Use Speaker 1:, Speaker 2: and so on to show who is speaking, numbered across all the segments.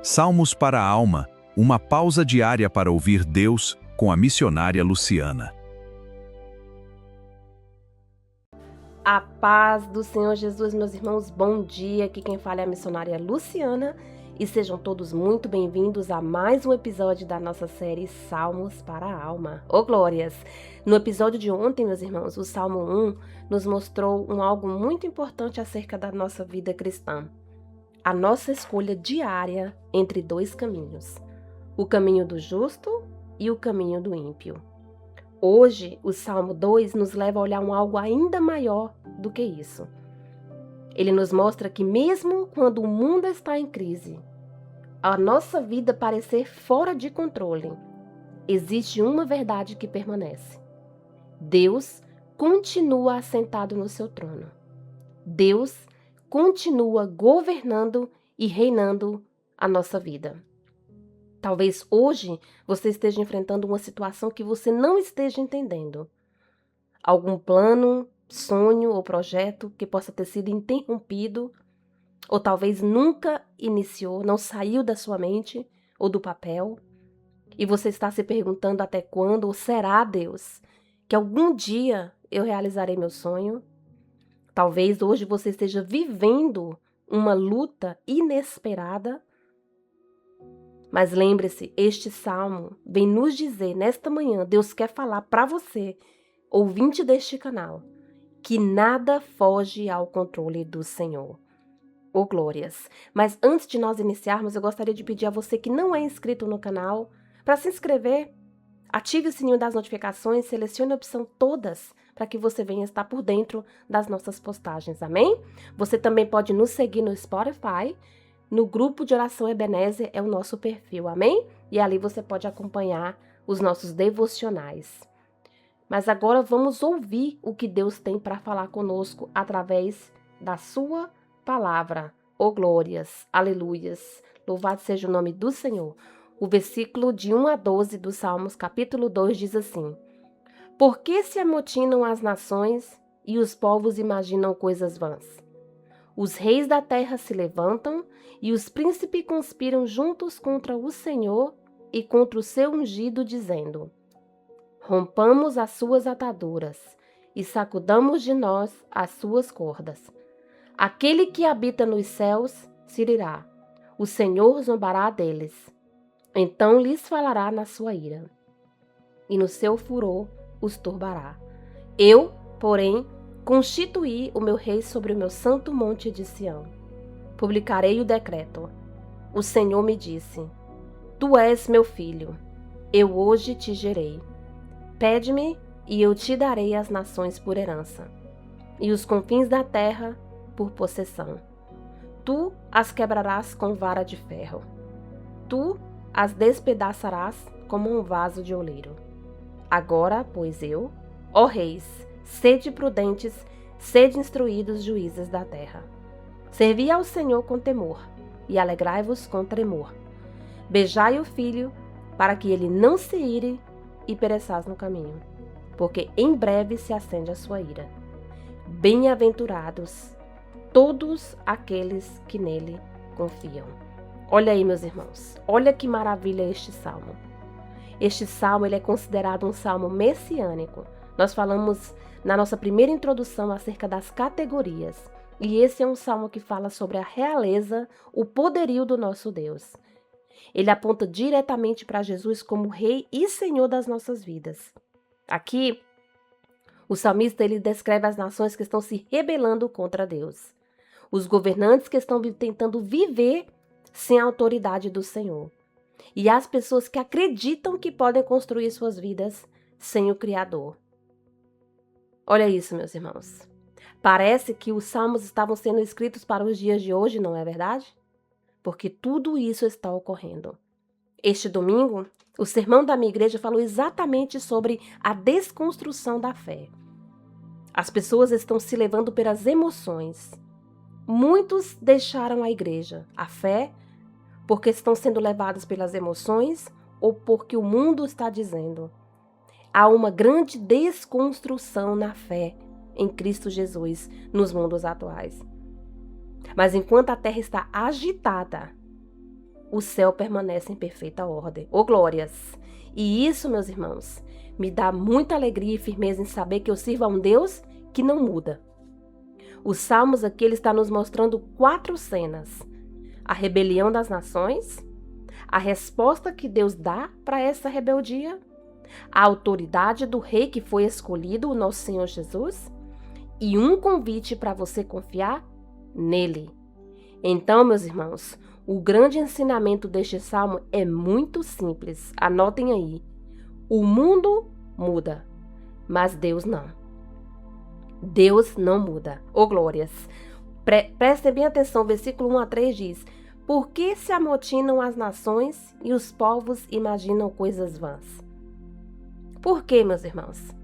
Speaker 1: Salmos para a Alma, uma pausa diária para ouvir Deus, com a missionária Luciana.
Speaker 2: A paz do Senhor Jesus, meus irmãos, bom dia. Aqui quem fala é a missionária Luciana e sejam todos muito bem-vindos a mais um episódio da nossa série Salmos para a Alma. Ô glórias! No episódio de ontem, meus irmãos, o Salmo 1 nos mostrou algo muito importante acerca da nossa vida cristã. A nossa escolha diária entre dois caminhos, o caminho do justo e o caminho do ímpio. Hoje, o Salmo 2 nos leva a olhar algo ainda maior do que isso. Ele nos mostra que mesmo quando o mundo está em crise, a nossa vida parecer fora de controle, existe uma verdade que permanece. Deus continua assentado no seu trono. Deus continua governando e reinando a nossa vida. Talvez hoje você esteja enfrentando uma situação que você não esteja entendendo. Algum plano, sonho ou projeto que possa ter sido interrompido, ou talvez nunca iniciou, não saiu da sua mente ou do papel, e você está se perguntando até quando, ou será, Deus, que algum dia eu realizarei meu sonho? Talvez hoje você esteja vivendo uma luta inesperada. Mas lembre-se, este salmo vem nos dizer, nesta manhã, Deus quer falar para você, ouvinte deste canal, que nada foge ao controle do Senhor. Ô glórias! Mas antes de nós iniciarmos, eu gostaria de pedir a você que não é inscrito no canal, para se inscrever, ative o sininho das notificações, selecione a opção todas, para que você venha estar por dentro das nossas postagens, amém? Você também pode nos seguir no Spotify. No grupo de oração Ebenezer é o nosso perfil, amém? E ali você pode acompanhar os nossos devocionais. Mas agora vamos ouvir o que Deus tem para falar conosco através da sua palavra. Oh glórias, aleluias, louvado seja o nome do Senhor. O versículo de 1 a 12 do Salmos, capítulo 2, diz assim: Por que se amotinam as nações e os povos imaginam coisas vãs? Os reis da terra se levantam e os príncipes conspiram juntos contra o Senhor e contra o seu ungido, dizendo: Rompamos as suas ataduras e sacudamos de nós as suas cordas. Aquele que habita nos céus se irá, o Senhor zombará deles. Então lhes falará na sua ira, e no seu furor os turbará. Eu, porém, constituí o meu rei sobre o meu santo monte de Sião. Publicarei o decreto. O Senhor me disse: Tu és meu filho, eu hoje te gerei. Pede-me e eu te darei as nações por herança, e os confins da terra por possessão. Tu as quebrarás com vara de ferro. Tu as despedaçarás como um vaso de oleiro. Agora, pois eu, ó reis, sede prudentes, sede instruídos, juízes da terra. Servi ao Senhor com temor, e alegrai-vos com tremor. Beijai o filho, para que ele não se ire e pereçais no caminho, porque em breve se acende a sua ira. Bem-aventurados todos aqueles que nele confiam. Olha aí, meus irmãos, olha que maravilha este salmo. Este salmo ele é considerado um salmo messiânico. Nós falamos na nossa primeira introdução acerca das categorias. E esse é um salmo que fala sobre a realeza, o poderio do nosso Deus. Ele aponta diretamente para Jesus como Rei e Senhor das nossas vidas. Aqui, o salmista ele descreve as nações que estão se rebelando contra Deus. Os governantes que estão tentando viver sem a autoridade do Senhor. E as pessoas que acreditam que podem construir suas vidas sem o Criador. Olha isso, meus irmãos. Parece que os salmos estavam sendo escritos para os dias de hoje, não é verdade? Porque tudo isso está ocorrendo. Este domingo, o sermão da minha igreja falou exatamente sobre a desconstrução da fé. As pessoas estão se levando pelas emoções. Muitos deixaram a igreja, a fé, porque estão sendo levados pelas emoções ou porque o mundo está dizendo. Há uma grande desconstrução na fé em Cristo Jesus nos mundos atuais. Mas enquanto a terra está agitada, o céu permanece em perfeita ordem. Ô glórias! E isso, meus irmãos, me dá muita alegria e firmeza em saber que eu sirvo a um Deus que não muda. Os Salmos aqui ele está nos mostrando 4 cenas: a rebelião das nações, a resposta que Deus dá para essa rebeldia, a autoridade do rei que foi escolhido, o nosso Senhor Jesus, e um convite para você confiar nele. Então, meus irmãos, o grande ensinamento deste salmo é muito simples. Anotem aí. O mundo muda, mas Deus não. Deus não muda. Ô glórias! Prestem bem atenção, versículo 1 a 3 diz: por que se amotinam as nações e os povos imaginam coisas vãs? Por quê, meus irmãos?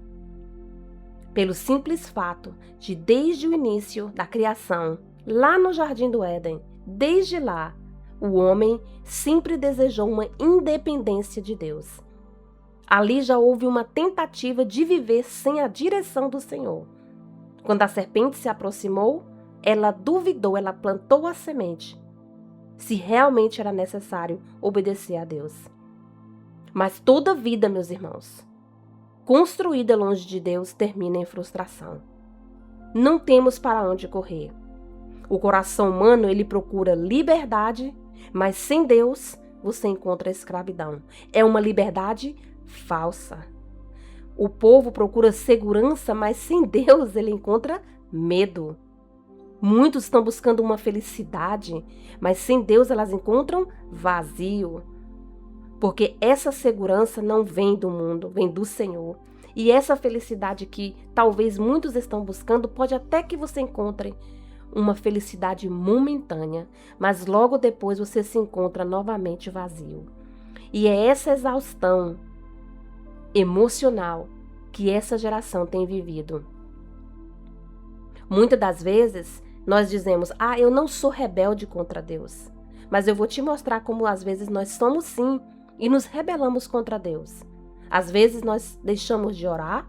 Speaker 2: Pelo simples fato de, desde o início da criação, lá no Jardim do Éden, desde lá, o homem sempre desejou uma independência de Deus. Ali já houve uma tentativa de viver sem a direção do Senhor. Quando a serpente se aproximou, ela duvidou, ela plantou a semente, se realmente era necessário obedecer a Deus. Mas toda vida, meus irmãos, construída longe de Deus, termina em frustração. Não temos para onde correr. O coração humano, ele procura liberdade, mas sem Deus você encontra escravidão. É uma liberdade falsa. O povo procura segurança, mas sem Deus ele encontra medo. Muitos estão buscando uma felicidade, mas sem Deus elas encontram vazio. Porque essa segurança não vem do mundo, vem do Senhor. E essa felicidade que talvez muitos estão buscando, pode até que você encontre uma felicidade momentânea, mas logo depois você se encontra novamente vazio. E é essa exaustão emocional que essa geração tem vivido. Muitas das vezes nós dizemos: eu não sou rebelde contra Deus. Mas eu vou te mostrar como às vezes nós somos sim e nos rebelamos contra Deus. Às vezes nós deixamos de orar,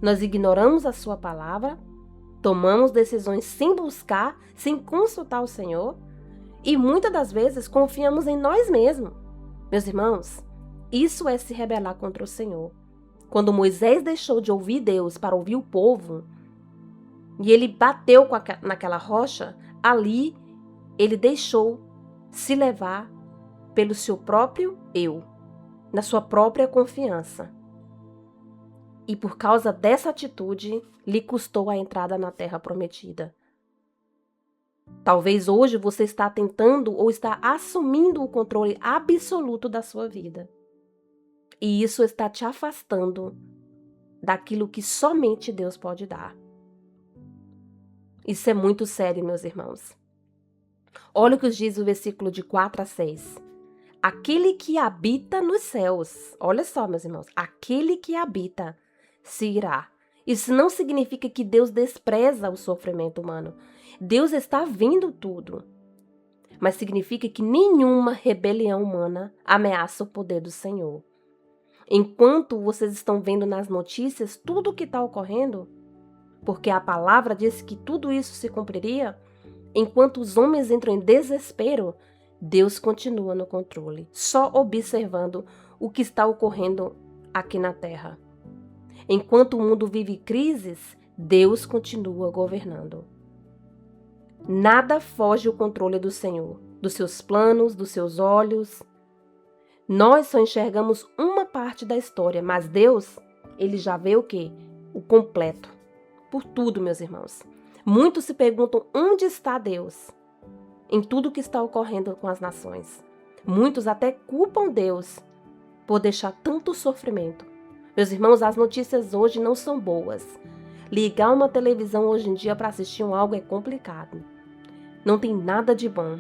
Speaker 2: nós ignoramos a sua palavra, tomamos decisões sem buscar, sem consultar o Senhor, e muitas das vezes confiamos em nós mesmos. Meus irmãos, isso é se rebelar contra o Senhor. Quando Moisés deixou de ouvir Deus para ouvir o povo, e ele bateu naquela rocha, ali ele deixou se levar pelo seu próprio eu, na sua própria confiança. E por causa dessa atitude, lhe custou a entrada na terra prometida. Talvez hoje você está tentando ou está assumindo o controle absoluto da sua vida. E isso está te afastando daquilo que somente Deus pode dar. Isso é muito sério, meus irmãos. Olha o que diz o versículo de 4 a 6. Aquele que habita nos céus, olha só, meus irmãos, aquele que habita se irá. Isso não significa que Deus despreza o sofrimento humano. Deus está vendo tudo. Mas significa que nenhuma rebelião humana ameaça o poder do Senhor. Enquanto vocês estão vendo nas notícias tudo o que está ocorrendo, porque a palavra diz que tudo isso se cumpriria, enquanto os homens entram em desespero, Deus continua no controle, só observando o que está ocorrendo aqui na terra. Enquanto o mundo vive crises, Deus continua governando. Nada foge ao controle do Senhor, dos seus planos, dos seus olhos. Nós só enxergamos uma parte da história, mas Deus, ele já vê o quê? O completo. Por tudo, meus irmãos. Muitos se perguntam onde está Deus em tudo que está ocorrendo com as nações. Muitos até culpam Deus por deixar tanto sofrimento. Meus irmãos, as notícias hoje não são boas. Ligar uma televisão hoje em dia para assistir algo é complicado. Não tem nada de bom.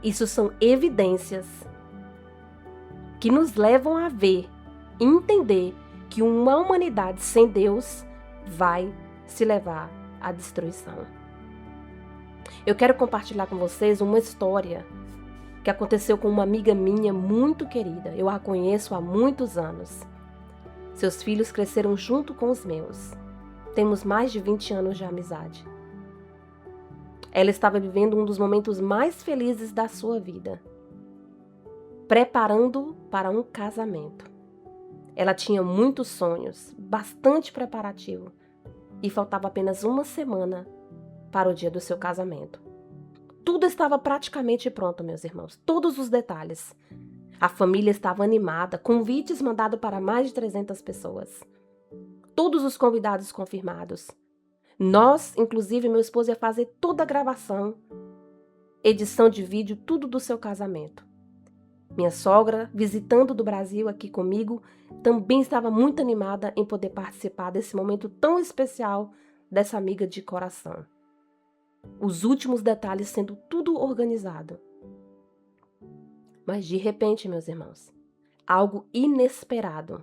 Speaker 2: Isso são evidências que nos levam a ver e entender que uma humanidade sem Deus vai se levar à destruição. Eu quero compartilhar com vocês uma história que aconteceu com uma amiga minha muito querida. Eu a conheço há muitos anos. Seus filhos cresceram junto com os meus. Temos mais de 20 anos de amizade. Ela estava vivendo um dos momentos mais felizes da sua vida. preparando para um casamento. Ela tinha muitos sonhos, bastante preparativo, e faltava apenas uma semana para o dia do seu casamento. Tudo estava praticamente pronto, meus irmãos, todos os detalhes. A família estava animada, convites mandados para mais de 300 pessoas. Todos os convidados confirmados. Nós, inclusive, meu esposo ia fazer toda a gravação, edição de vídeo, tudo do seu casamento. Minha sogra, visitando do Brasil aqui comigo, também estava muito animada em poder participar desse momento tão especial dessa amiga de coração. Os últimos detalhes sendo tudo organizado. Mas de repente, meus irmãos, algo inesperado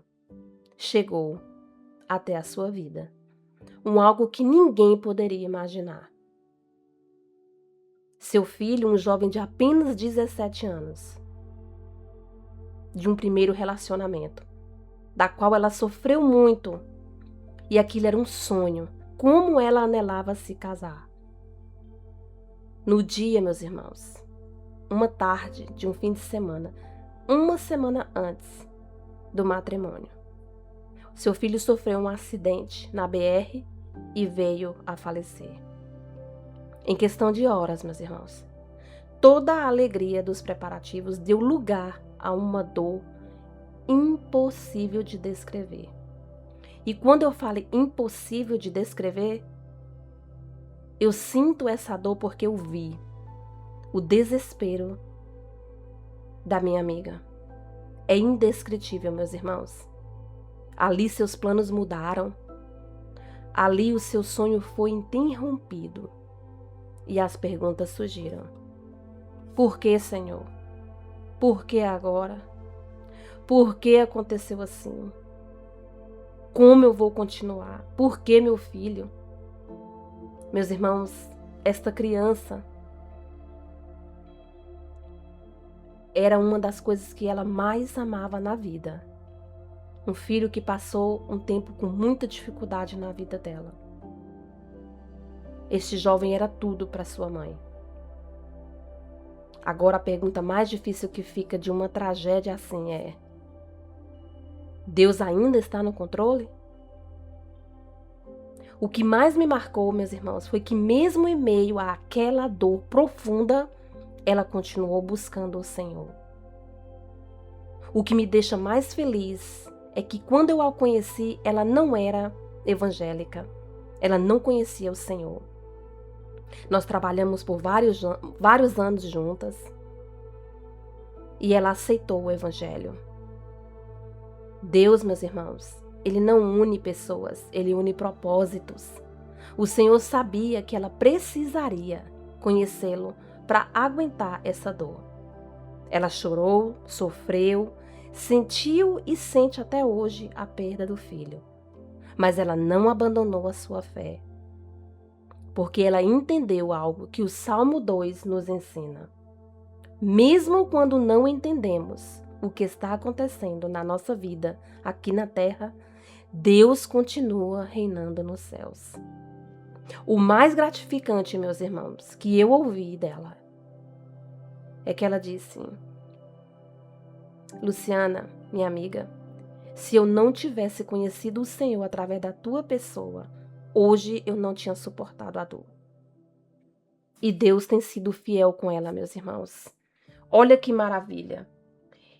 Speaker 2: chegou até a sua vida. Algo que ninguém poderia imaginar. Seu filho, um jovem de apenas 17 anos, de um primeiro relacionamento, da qual ela sofreu muito, e aquilo era um sonho, como ela anelava se casar. No dia, meus irmãos, uma tarde de um fim de semana, uma semana antes do matrimônio, seu filho sofreu um acidente na BR e veio a falecer. Em questão de horas, meus irmãos, toda a alegria dos preparativos deu lugar a uma dor impossível de descrever. E quando eu falo impossível de descrever, eu sinto essa dor porque eu vi o desespero da minha amiga. É indescritível, meus irmãos. Ali seus planos mudaram. Ali o seu sonho foi interrompido. E as perguntas surgiram. Por que, Senhor? Por que agora? Por que aconteceu assim? Como eu vou continuar? Por que meu filho? Meus irmãos, esta criança era uma das coisas que ela mais amava na vida. Um filho que passou um tempo com muita dificuldade na vida dela. Este jovem era tudo para sua mãe. Agora a pergunta mais difícil que fica de uma tragédia assim é: Deus ainda está no controle? O que mais me marcou, meus irmãos, foi que mesmo em meio àquela dor profunda, ela continuou buscando o Senhor. O que me deixa mais feliz é que quando eu a conheci, ela não era evangélica. Ela não conhecia o Senhor. Nós trabalhamos por vários anos juntas e ela aceitou o Evangelho. Deus, meus irmãos, Ele não une pessoas, Ele une propósitos. O Senhor sabia que ela precisaria conhecê-lo para aguentar essa dor. Ela chorou, sofreu, sentiu e sente até hoje a perda do filho. Mas ela não abandonou a sua fé. Porque ela entendeu algo que o Salmo 2 nos ensina. Mesmo quando não entendemos o que está acontecendo na nossa vida aqui na terra, Deus continua reinando nos céus. O mais gratificante, meus irmãos, que eu ouvi dela, é que ela disse: Luciana, minha amiga, se eu não tivesse conhecido o Senhor através da tua pessoa, hoje eu não tinha suportado a dor. E Deus tem sido fiel com ela, meus irmãos. Olha que maravilha.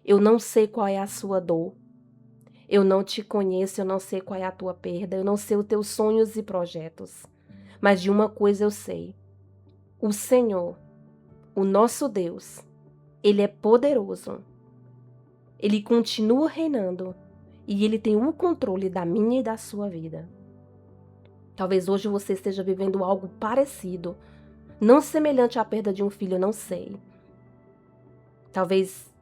Speaker 2: Eu não sei qual é a sua dor. Eu não te conheço, eu não sei qual é a tua perda. Eu não sei os teus sonhos e projetos. Mas de uma coisa eu sei. O Senhor, o nosso Deus, Ele é poderoso. Ele continua reinando. E Ele tem o controle da minha e da sua vida. Talvez hoje você esteja vivendo algo parecido, não semelhante à perda de um filho, eu não sei. Talvez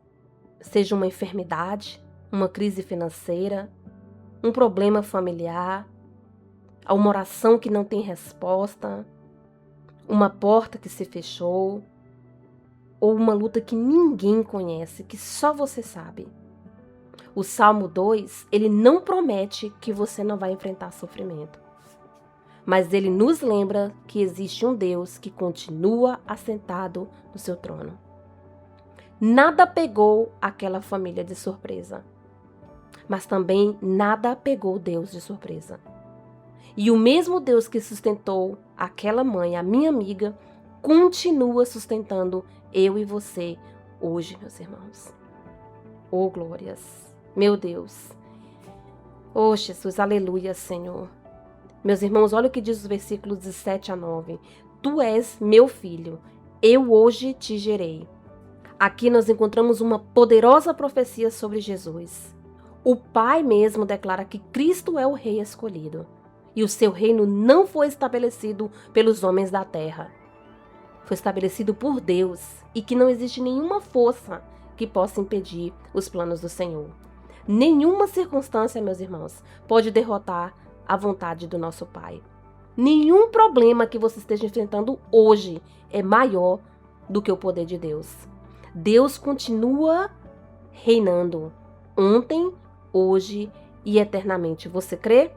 Speaker 2: seja uma enfermidade, uma crise financeira, um problema familiar, uma oração que não tem resposta, uma porta que se fechou, ou uma luta que ninguém conhece, que só você sabe. O Salmo 2, ele não promete que você não vai enfrentar sofrimento. Mas ele nos lembra que existe um Deus que continua assentado no seu trono. Nada pegou aquela família de surpresa, mas também nada pegou Deus de surpresa. E o mesmo Deus que sustentou aquela mãe, a minha amiga, continua sustentando eu e você hoje, meus irmãos. Oh, glórias! Meu Deus! Oh, Jesus, aleluia, Senhor! Meus irmãos, olha o que diz os versículos de 7 a 9. Tu és meu filho, eu hoje te gerei. Aqui nós encontramos uma poderosa profecia sobre Jesus. O Pai mesmo declara que Cristo é o Rei escolhido. E o seu reino não foi estabelecido pelos homens da terra. Foi estabelecido por Deus e que não existe nenhuma força que possa impedir os planos do Senhor. Nenhuma circunstância, meus irmãos, pode derrotar a vontade do nosso Pai. Nenhum problema que você esteja enfrentando hoje é maior do que o poder de Deus. Deus continua reinando ontem, hoje e eternamente. Você crê?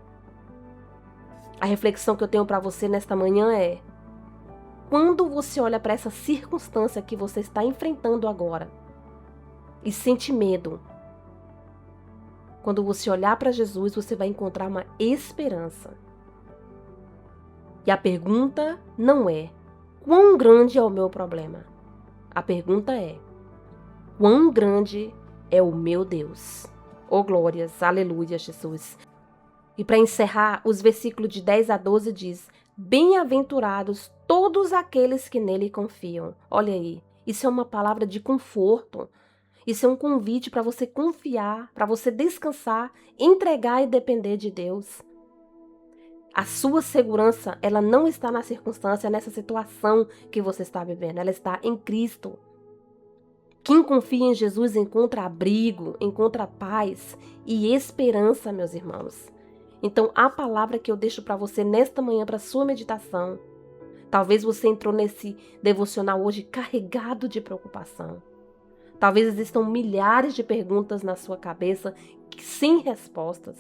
Speaker 2: A reflexão que eu tenho para você nesta manhã é: quando você olha para essa circunstância que você está enfrentando agora e sente medo, quando você olhar para Jesus, você vai encontrar uma esperança. E a pergunta não é: quão grande é o meu problema? A pergunta é: quão grande é o meu Deus? Oh, glórias, aleluia, Jesus. E para encerrar, os versículos de 10 a 12 diz: bem-aventurados todos aqueles que nele confiam. Olha aí, isso é uma palavra de conforto. Isso é um convite para você confiar, para você descansar, entregar e depender de Deus. A sua segurança, ela não está na circunstância, nessa situação que você está vivendo. Ela está em Cristo. Quem confia em Jesus encontra abrigo, encontra paz e esperança, meus irmãos. Então, a palavra que eu deixo para você nesta manhã, para sua meditação. Talvez você entrou nesse devocional hoje carregado de preocupação. Talvez existam milhares de perguntas na sua cabeça sem respostas.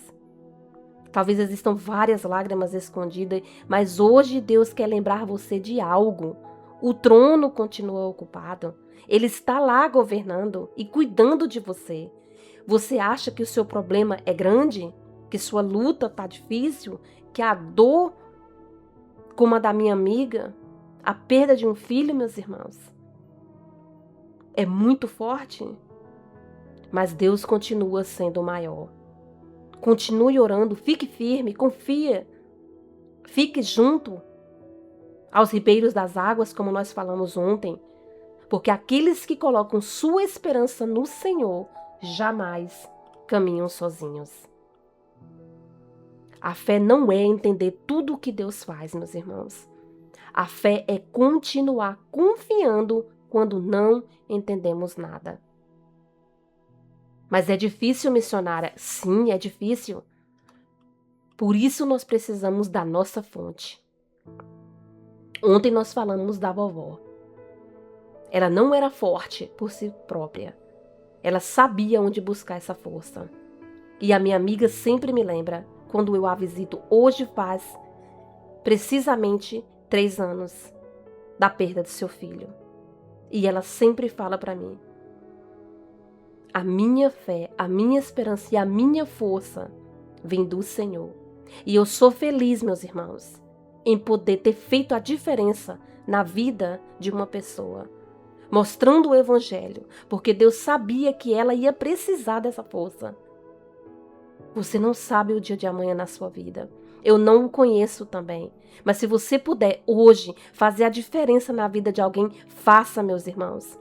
Speaker 2: Talvez existam várias lágrimas escondidas, mas hoje Deus quer lembrar você de algo. O trono continua ocupado. Ele está lá governando e cuidando de você. Você acha que o seu problema é grande? Que sua luta está difícil? Que a dor, como a da minha amiga, a perda de um filho, meus irmãos, é muito forte? Mas Deus continua sendo maior. Continue orando, fique firme, confia. Fique junto aos ribeiros das águas, como nós falamos ontem. Porque aqueles que colocam sua esperança no Senhor jamais caminham sozinhos. A fé não é entender tudo o que Deus faz, meus irmãos. A fé é continuar confiando quando não entendemos nada. Mas é difícil, missionária? Sim, é difícil. Por isso nós precisamos da nossa fonte. Ontem nós falamos da vovó. Ela não era forte por si própria. Ela sabia onde buscar essa força. E a minha amiga sempre me lembra, quando eu a visito, hoje faz precisamente 3 anos da perda do seu filho. E ela sempre fala para mim: a minha fé, a minha esperança e a minha força vem do Senhor. E eu sou feliz, meus irmãos, em poder ter feito a diferença na vida de uma pessoa, mostrando o Evangelho, porque Deus sabia que ela ia precisar dessa força. Você não sabe o dia de amanhã na sua vida. Eu não o conheço também. Mas se você puder hoje fazer a diferença na vida de alguém, faça, meus irmãos.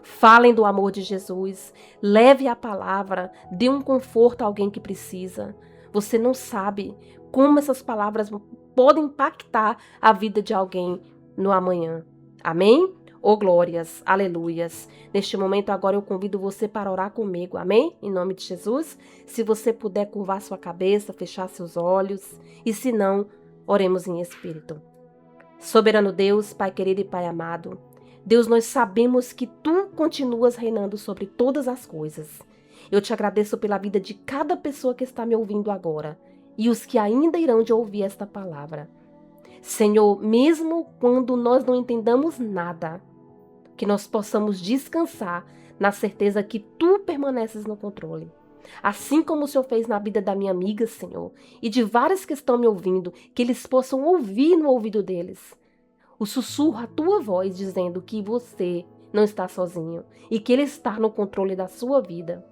Speaker 2: Falem do amor de Jesus. Leve a palavra. Dê um conforto a alguém que precisa. Você não sabe como essas palavras podem impactar a vida de alguém no amanhã. Amém? Oh, glórias, aleluias. Neste momento agora eu convido você para orar comigo, amém? Em nome de Jesus. Se você puder curvar sua cabeça, fechar seus olhos. E se não, oremos em espírito. Soberano Deus, Pai querido e Pai amado. Deus, nós sabemos que Tu continuas reinando sobre todas as coisas. Eu te agradeço pela vida de cada pessoa que está me ouvindo agora. E os que ainda irão de ouvir esta palavra. Senhor, mesmo quando nós não entendamos nada, que nós possamos descansar na certeza que Tu permaneces no controle. Assim como o Senhor fez na vida da minha amiga, Senhor, e de vários que estão me ouvindo, que eles possam ouvir no ouvido deles o sussurro, a Tua voz, dizendo que você não está sozinho e que Ele está no controle da sua vida.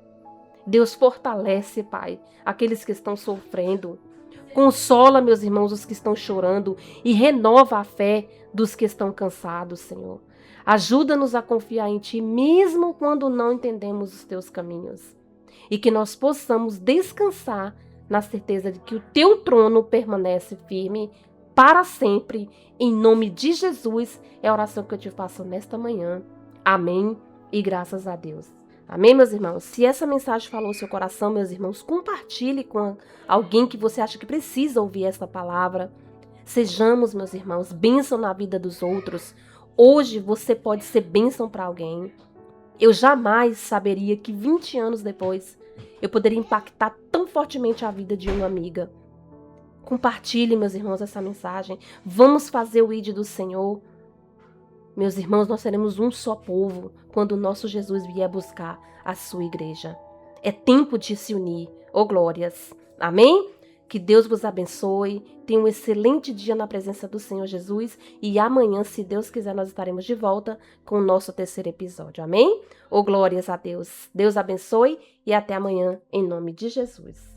Speaker 2: Deus, fortalece, Pai, aqueles que estão sofrendo. Consola, meus irmãos, os que estão chorando e renova a fé dos que estão cansados, Senhor. Ajuda-nos a confiar em Ti, mesmo quando não entendemos os Teus caminhos. E que nós possamos descansar na certeza de que o Teu trono permanece firme para sempre. Em nome de Jesus, é a oração que eu te faço nesta manhã. Amém e graças a Deus. Amém, meus irmãos? Se essa mensagem falou no seu coração, meus irmãos, compartilhe com alguém que você acha que precisa ouvir essa palavra. Sejamos, meus irmãos, bênção na vida dos outros. Hoje você pode ser bênção para alguém. Eu jamais saberia que 20 anos depois eu poderia impactar tão fortemente a vida de uma amiga. Compartilhe, meus irmãos, essa mensagem. Vamos fazer o ID do Senhor. Meus irmãos, nós seremos um só povo quando o nosso Jesus vier buscar a sua igreja. É tempo de se unir. Oh, glórias. Amém? Que Deus vos abençoe. Tenha um excelente dia na presença do Senhor Jesus. E amanhã, se Deus quiser, nós estaremos de volta com o nosso terceiro episódio. Amém? Oh, glórias a Deus. Deus abençoe e até amanhã, em nome de Jesus.